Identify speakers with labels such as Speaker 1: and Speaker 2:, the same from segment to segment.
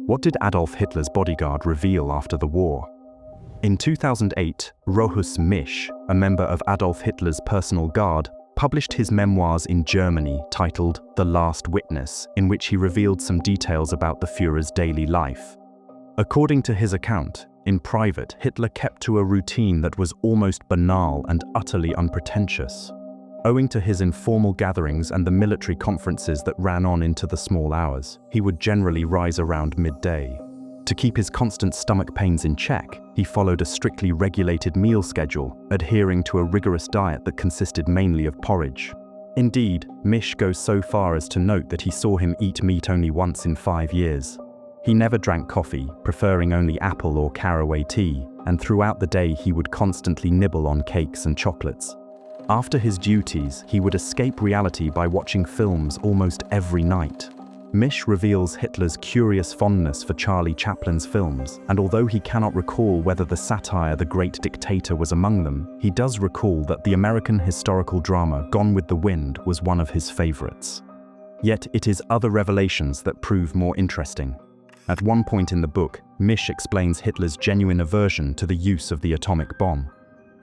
Speaker 1: What did Adolf Hitler's bodyguard reveal after the war? In 2008, Rochus Misch, a member of Adolf Hitler's personal guard, published his memoirs in Germany titled The Last Witness, in which he revealed some details about the Führer's daily life. According to his account, in private, Hitler kept to a routine that was almost banal and utterly unpretentious. Owing to his informal gatherings and the military conferences that ran on into the small hours, he would generally rise around midday. To keep his constant stomach pains in check, he followed a strictly regulated meal schedule, adhering to a rigorous diet that consisted mainly of porridge. Indeed, Misch goes so far as to note that he saw him eat meat only once in 5 years. He never drank coffee, preferring only apple or caraway tea, and throughout the day he would constantly nibble on cakes and chocolates. After his duties, he would escape reality by watching films almost every night. Misch reveals Hitler's curious fondness for Charlie Chaplin's films, and although he cannot recall whether the satire The Great Dictator was among them, he does recall that the American historical drama Gone with the Wind was one of his favorites. Yet it is other revelations that prove more interesting. At one point in the book, Misch explains Hitler's genuine aversion to the use of the atomic bomb.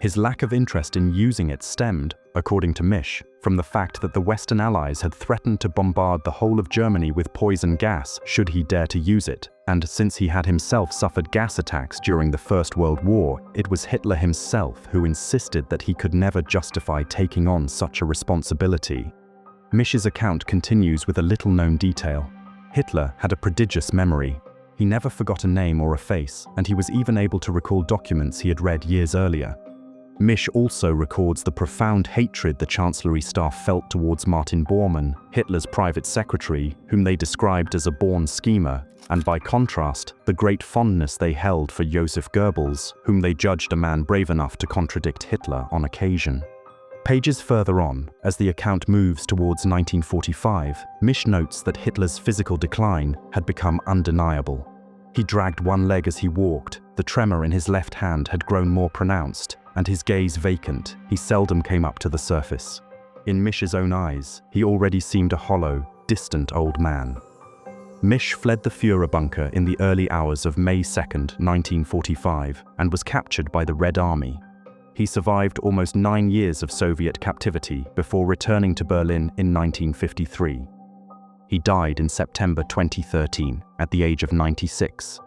Speaker 1: His lack of interest in using it stemmed, according to Misch, from the fact that the Western Allies had threatened to bombard the whole of Germany with poison gas should he dare to use it, and since he had himself suffered gas attacks during the First World War, it was Hitler himself who insisted that he could never justify taking on such a responsibility. Misch's account continues with a little-known detail. Hitler had a prodigious memory. He never forgot a name or a face, and he was even able to recall documents he had read years earlier. Misch also records the profound hatred the Chancellery staff felt towards Martin Bormann, Hitler's private secretary, whom they described as a born schemer, and by contrast, the great fondness they held for Joseph Goebbels, whom they judged a man brave enough to contradict Hitler on occasion. Pages further on, as the account moves towards 1945, Misch notes that Hitler's physical decline had become undeniable. He dragged one leg as he walked, the tremor in his left hand had grown more pronounced, and his gaze vacant, he seldom came up to the surface. In Misch's own eyes, he already seemed a hollow, distant old man. Misch fled the Führerbunker in the early hours of May 2, 1945, and was captured by the Red Army. He survived almost 9 years of Soviet captivity before returning to Berlin in 1953. He died in September 2013 at the age of 96.